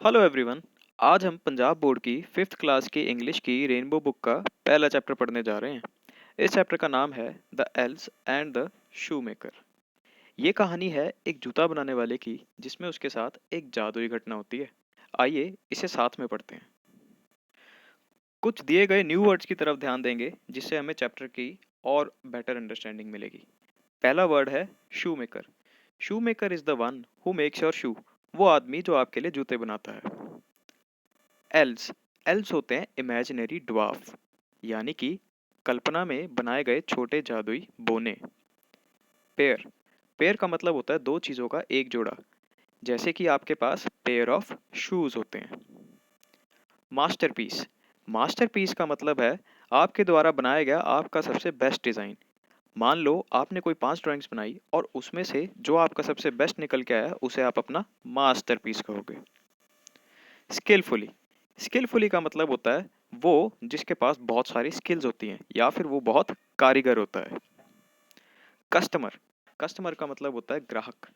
Hello everyone. आज हम Punjab board की फिफ्थ क्लास की इंग्लिश की रेनबो बुक का पहला चैप्टर पढ़ने जा रहे हैं। इस चैप्टर का नाम है the L's and the shoe maker. ये कहानी है एक जूता बनाने वाले की जिसमें उसके साथ एक जादुई घटना होती है। आइए इसे साथ में पढ़ते हैं। कुछ दिए गए न्यू वर्ड्स की तरफ ध्यान देंगे जिससे हमें चैप्टर की और बेटर अंडरस्टैंडिंग मिलेगी। पहला वर्ड है shoemaker. Shoemaker is the one who makes your shoe. वो आदमी जो आपके लिए जूते बनाता है। एल्स एल्स होते हैं इमेजिनरी ड्वार्फ, यानी कि कल्पना में बनाए गए छोटे जादुई बोने। पेयर पेयर का मतलब होता है दो चीज़ों का एक जोड़ा, जैसे कि आपके पास पेयर ऑफ शूज होते हैं। मास्टरपीस मास्टरपीस का मतलब है आपके द्वारा बनाया गया आपका सबसे बेस्ट डिज़ाइन। मान लो आपने कोई 5 ड्राइंग्स बनाई और उसमें से जो आपका सबसे बेस्ट निकल के आया उसे आप अपना मास्टरपीस कहोगे। स्किलफुली स्किलफुली का मतलब होता है वो जिसके पास बहुत सारी स्किल्स होती हैं या फिर वो बहुत कारीगर होता है। कस्टमर कस्टमर का मतलब होता है ग्राहक,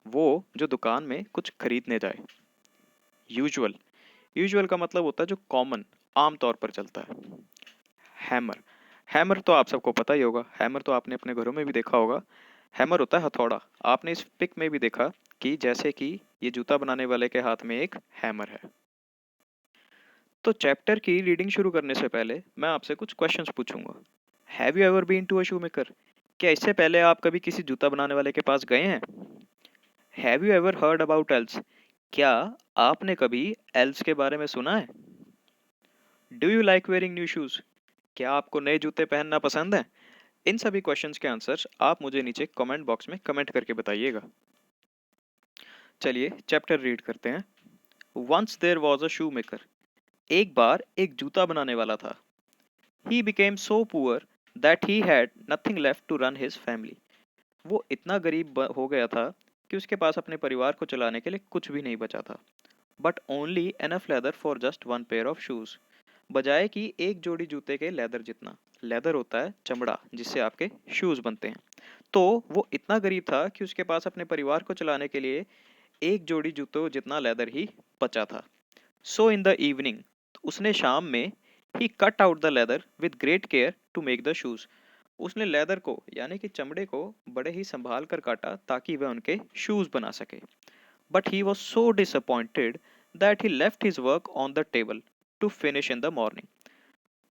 वो जो दुकान में कुछ खरीदने जाए। यूजुअल यूजुअल का मतलब होता है जो कॉमन, आम तौर पर चलता है। हैमर हैमर तो आप सबको पता ही होगा, हैमर तो आपने अपने घरों में भी देखा होगा। हैमर होता है हथौड़ा। आपने इस पिक में भी देखा कि जैसे कि ये जूता बनाने वाले के हाथ में एक हैमर है। तो चैप्टर की रीडिंग शुरू करने से पहले मैं आपसे कुछ क्वेश्चंस पूछूंगा। Have you ever been to a shoe maker? क्या इससे पहले आप कभी किसी जूता बनाने वाले के पास गए हैं? Have you ever heard about else? क्या आपने कभी एल्स के बारे में सुना है? Do you like wearing new shoes? क्या आपको नए जूते पहनना पसंद है? इन सभी क्वेश्चंस के आंसर्स आप मुझे नीचे कमेंट बॉक्स में कमेंट करके बताइएगा। चलिए चैप्टर रीड करते हैं। Once there was a shoe maker. एक बार एक जूता बनाने वाला था। He became so poor that he had nothing left to run his family. वो इतना गरीब हो गया था कि उसके पास अपने परिवार को चलाने के लिए कुछ भी नहीं बचा था। But only enough leather for just one pair of shoes. बजाय कि एक जोड़ी जूते के लेदर जितना। लेदर होता है चमड़ा जिससे आपके शूज बनते हैं। तो वो इतना गरीब था कि उसके पास अपने परिवार को चलाने के लिए एक जोड़ी जूतों जितना लेदर ही बचा था। सो इन द इवनिंग, उसने शाम में ही cut out the leather with great care to make the shoes. उसने लेदर को यानी कि चमड़े को बड़े ही संभाल कर काटा ताकि वह उनके शूज बना सके। But he was so disappointed that he left his work on the table to finish in the morning.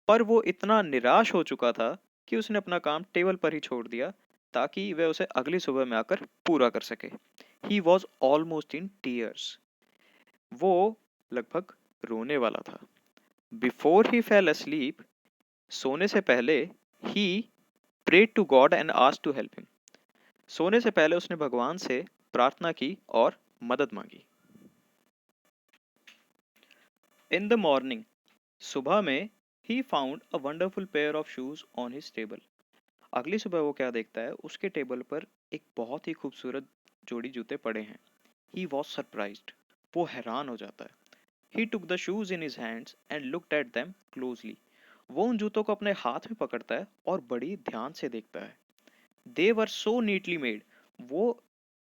पर वो इतना निराश हो चुका था कि उसने अपना काम टेबल पर ही छोड़ दिया ताकि वह उसे अगली सुबह में आकर पूरा कर सके। He was almost in tears. वो लगभग रोने वाला था। बिफोर ही फेल asleep, सोने से पहले ही prayed to God and asked to help him. सोने से पहले उसने भगवान से प्रार्थना की और मदद मांगी। इन द मॉर्निंग, सुबह में he found a wonderful pair of shoes on his table. अगली सुबह वो क्या देखता है, उसके टेबल पर एक बहुत ही खूबसूरत जोड़ी जूते पड़े हैं। He was surprised. वो हैरान हो जाता है। He took the shoes in his hands and looked at them closely. वो उन जूतों को अपने हाथ में पकड़ता है और बड़ी ध्यान से देखता है। They were so neatly made. वो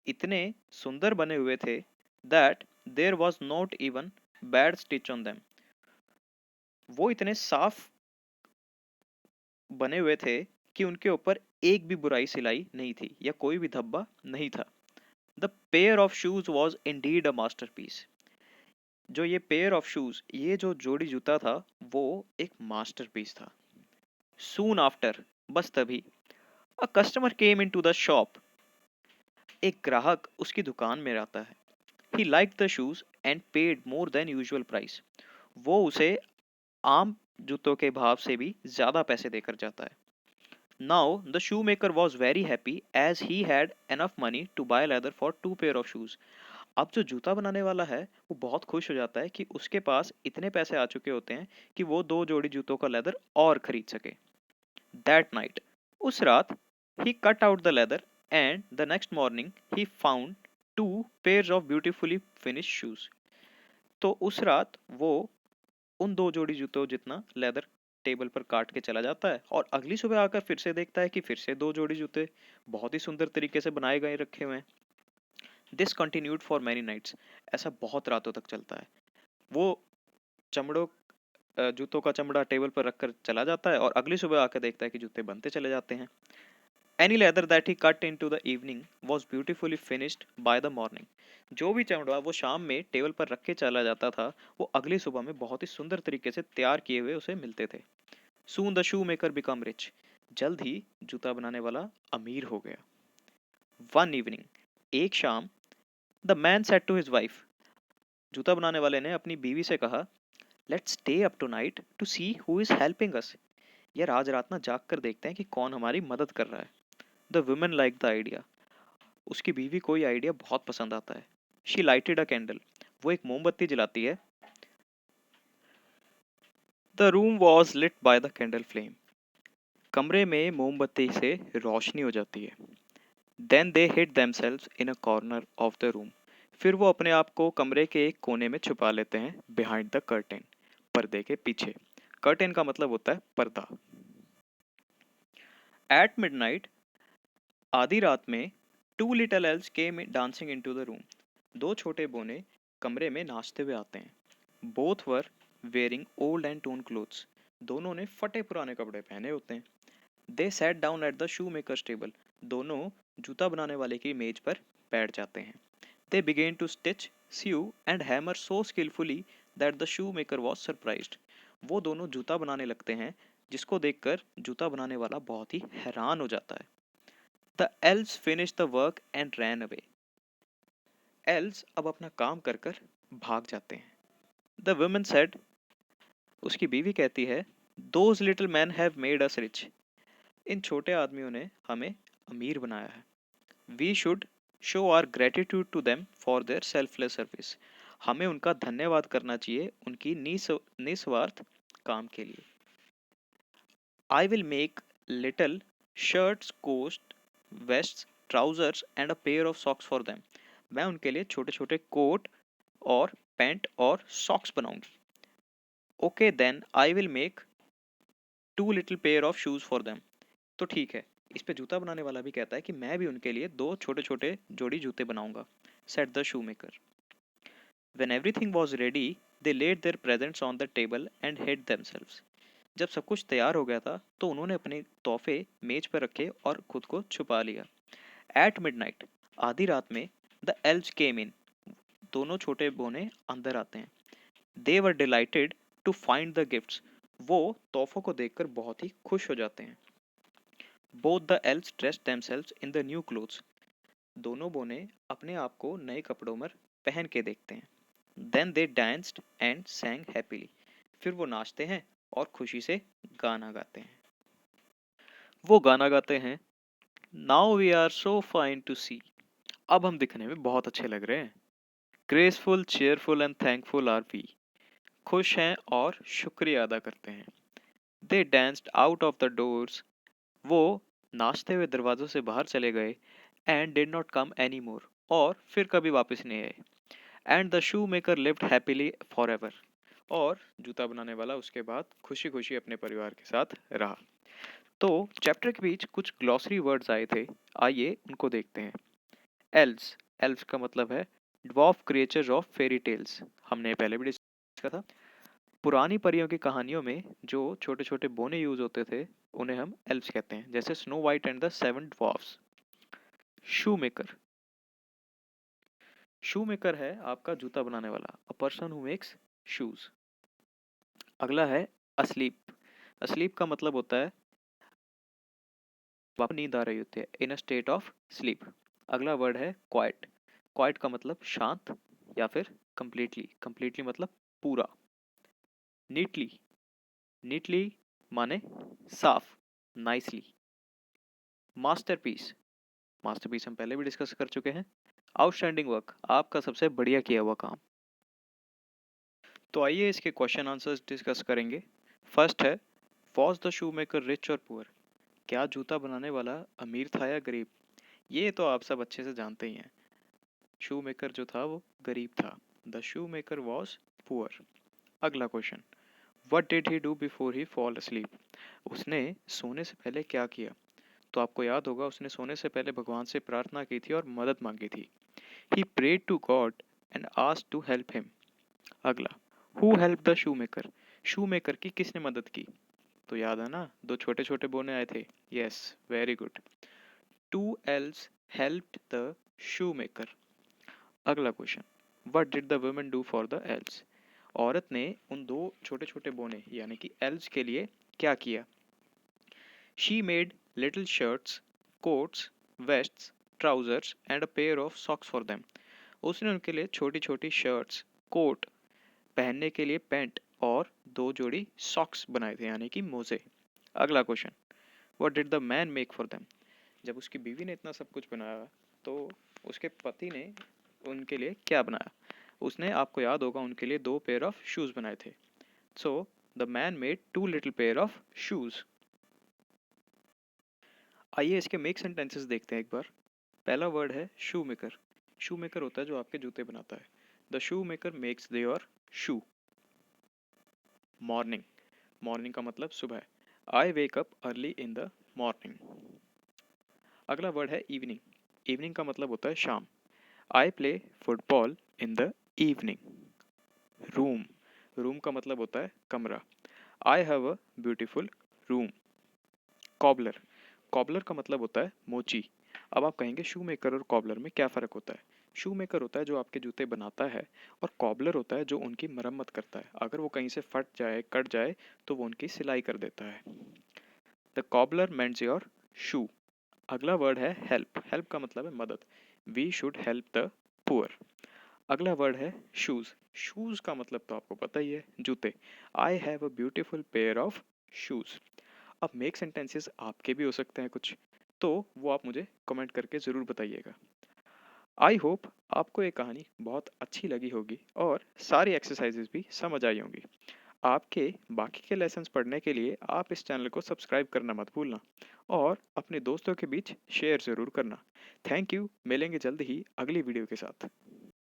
इतने सुंदर बने हुए थे that there was not even bad stitch on them. वो इतने साफ बने हुए थे कि उनके ऊपर एक भी बुराई सिलाई नहीं थी या कोई भी धब्बा नहीं था। The pair of shoes was indeed a masterpiece. जो ये पेयर ऑफ शूज, ये जो जोड़ी जूता था, वो एक मास्टरपीस था। सून आफ्टर, बस तभी, a customer came in to the shop. एक ग्राहक उसकी दुकान में आता है। He like the shoes and paid more than usual price. वो उसे आम जूतों के भाव से भी ज्यादा पैसे देकर जाता है। Now the shoe maker was very happy as he had enough money to buy leather for 2 pair of shoes. अब जो जूता बनाने वाला है वो बहुत खुश हो जाता है कि उसके पास इतने पैसे आ चुके होते हैं कि वो 2 जोड़ी जूतों का लेदर और खरीद सके। दैट नाइट, उस रात, he cut out the leather and the next morning he found 2 pairs of beautifully finish shoes. तो उस रात वो उन 2 जोड़ी जूतों जितना लेदर टेबल पर काट के चला जाता है और अगली सुबह आकर फिर से देखता है कि फिर से 2 जोड़ी जूते बहुत ही सुंदर तरीके से बनाए गए रखे हुए हैं। This continued for many nights. ऐसा बहुत रातों तक चलता है। वो चमड़ों जूतों का चमड़ा टेबल पर रखकर चला जाता है और अगली सुबह आकर देखता है कि जूते बनते चले जाते हैं। Any leather that he cut into the evening was beautifully finished by the morning. जो भी चमड़ा वो शाम में टेबल पर रख के चला जाता था, वो अगली सुबह में बहुत ही सुंदर तरीके से तैयार किए हुए उसे मिलते थे। Soon the shoemaker became rich. जल्द ही जूता बनाने वाला अमीर हो गया। One evening, एक शाम, the man said to his wife, जूता बनाने वाले ने अपनी बीवी से कहा, Let's stay up tonight to see who is helping us. यार आज रात ना जाग कर देखते हैं कि कौन हमारी मदद कर रहा है। The women liked the idea. उसकी बीवी को ये आइडिया बहुत पसंद आता है। She lighted a candle. वो एक मोमबत्ती जलाती है। The room was lit by the candle flame. कमरे में मोमबत्ती से रोशनी हो जाती है। Then they hid themselves in a corner of the room. फिर वो अपने आप को कमरे के एक कोने में छुपा लेते हैं बिहाइंड द कर्टेन, पर्दे के पीछे। कर्टेन का मतलब होता है पर्दा। एट मिडनाइट, आधी रात में, two little elves came dancing into the room. दो छोटे बोने कमरे में नाचते हुए आते हैं। Both were wearing old and torn clothes. दोनों ने फटे पुराने कपड़े पहने होते हैं। They sat down at the shoe makers table. दोनों जूता बनाने वाले की मेज पर बैठ जाते हैं। They began to stitch, sew and hammer so skillfully that the shoe maker was surprised. वो दोनों जूता बनाने लगते हैं, जिसको देखकर जूता बनाने वाला बहुत ही हैरान हो जाता है। The elves finish the work and ran away. Elves अब अपना काम कर कर भाग जाते हैं। द वुमन सेड, उसकी बीवी कहती है, those little man have made us rich. इन छोटे आदमियों ने हमें अमीर बनाया है। We should show our gratitude to them for their selfless service. हमें उनका धन्यवाद करना चाहिए उनकी निस्वार्थ काम के लिए। I will make little shirts, coat, vests, trousers and a pair of socks for them. मैं उनके लिए छोटे छोटे कोट और पैंट और सॉक्स बनाऊंगी। Okay then I will make two little pair of shoes for them. तो ठीक है। इस पे जूता बनाने वाला भी कहता है कि मैं भी उनके लिए दो छोटे छोटे जोड़ी जूते बनाऊंगा। Set the shoe maker. When everything was ready, they laid their presents on the table and hid themselves. जब सब कुछ तैयार हो गया था तो उन्होंने अपने तोहफे मेज पर रखे और खुद को छुपा लिया। At midnight, आधी रात में, the elves came in. दोनों छोटे बोने अंदर आते हैं। They were delighted to find the gifts. वो तोहफों को देखकर बहुत ही खुश हो जाते हैं। Both the elves dressed themselves in the new clothes. दोनों बोने अपने आप को नए कपड़ों में पहन के देखते हैं। Then they danced and sang happily. फिर वो नाचते हैं और खुशी से गाना गाते हैं। वो गाना गाते हैं, Now we are so fine to see. अब हम दिखने में बहुत अच्छे लग रहे हैं। Graceful, cheerful and thankful are we. खुश हैं और शुक्रिया अदा करते हैं। They danced out of the doors. वो नाचते हुए दरवाजों से बाहर चले गए and did not come anymore. और फिर कभी वापस नहीं आए। And the shoemaker lived happily forever. और जूता बनाने वाला उसके बाद खुशी खुशी अपने परिवार के साथ रहा। तो चैप्टर के बीच कुछ ग्लॉसरी वर्ड्स आए थे, आइए उनको देखते हैं। एल्व्स, एल्व्स का मतलब है dwarf creatures of fairy tales. हमने पहले भी डिस्कस किया था। पुरानी परियों की कहानियों में जो छोटे छोटे बोने यूज होते थे उन्हें हम एल्व्स कहते हैं, जैसे snow white and the seven dwarfs. Shoe maker, shoe maker है आपका जूता बनाने वाला, a person who makes shoes. अगला है अस्लीप। अस्लीप का मतलब होता है आपको नींद आ रही होती है, इन अ स्टेट ऑफ स्लीप। अगला वर्ड है क्वाइट। क्वाइट का मतलब शांत या फिर कंप्लीटली। कंप्लीटली मतलब पूरा। नीटली, नीटली माने साफ, नाइसली। मास्टरपीस, मास्टरपीस हम पहले भी डिस्कस कर चुके हैं। आउटस्टैंडिंग वर्क, आपका सबसे बढ़िया किया हुआ काम। तो आइए इसके क्वेश्चन आंसर्स डिस्कस करेंगे। फर्स्ट है, was the shoe maker rich और पुअर? क्या जूता बनाने वाला अमीर था या गरीब? ये तो आप सब अच्छे से जानते ही हैं। शू मेकर जो था वो गरीब था। The shoe maker was poor. अगला question, what did he do before he fall asleep? उसने सोने से पहले क्या किया? तो आपको याद होगा उसने सोने से पहले भगवान से प्रार्थना की थी और मदद मांगी थी। He prayed to God and asked to help him. अगला, Who helped the shoemaker? Shoemaker की किसने मदद की? तो याद है ना, दो छोटे छोटे बोने आए थे. Yes, very good. Two elves helped the shoemaker. अगला question, What did the woman do for the elves? औरत ने उन दो छोटे छोटे बोने यानी कि elves के लिए क्या किया? She made little shirts, coats, vests, trousers and a pair of socks for them. उसने उनके लिए छोटी छोटी शर्ट्स, कोट, पहनने के लिए पैंट और दो जोड़ी सॉक्स बनाए थे यानी कि मोजे. अगला question, what did the man make for them? जब उसकी बीवी ने इतना सब कुछ बनाया तो उसके पति ने उनके लिए क्या बनाया? उसने, आपको याद होगा, उनके लिए दो पेयर ऑफ शूज बनाए थे. So the man made two little pair of shoes. आइए इसके मेक सेंटेंसेस देखते हैं एक बार. पहला वर्ड है शू मेकर. शू मेकर होता है जो आपके जूते बनाता है. The shoe maker makes your shoe. Morning. Morning का मतलब सुबह. I wake up early in the morning. अगला वर्ड है इवनिंग. इवनिंग का मतलब होता है शाम. I play football in the evening. Room. Room का मतलब होता है कमरा. I have a beautiful room. Cobbler. Cobbler का मतलब होता है मोची. अब आप कहेंगे शू मेकर और कॉबलर में क्या फ़र्क होता है? शू मेकर होता है जो आपके जूते बनाता है और कॉबलर होता है जो उनकी मरम्मत करता है. अगर वो कहीं से फट जाए, कट जाए तो वो उनकी सिलाई कर देता है. The cobbler mends your shoe. अगला वर्ड है हेल्प. हेल्प का मतलब है मदद. We should help the poor. अगला वर्ड है शूज़. शूज़ का मतलब तो आपको पता ही है, जूते. I have a beautiful pair of shoes. अब मेक सेंटेंसेस आपके भी हो सकते हैं कुछ, तो वो आप मुझे कमेंट करके ज़रूर बताइएगा. आई होप आपको ये कहानी बहुत अच्छी लगी होगी और सारी एक्सरसाइजेज भी समझ आई होंगी. आपके बाकी के लेसन्स पढ़ने के लिए आप इस चैनल को सब्सक्राइब करना मत भूलना और अपने दोस्तों के बीच शेयर ज़रूर करना. Thank you. मिलेंगे जल्द ही अगली वीडियो के साथ.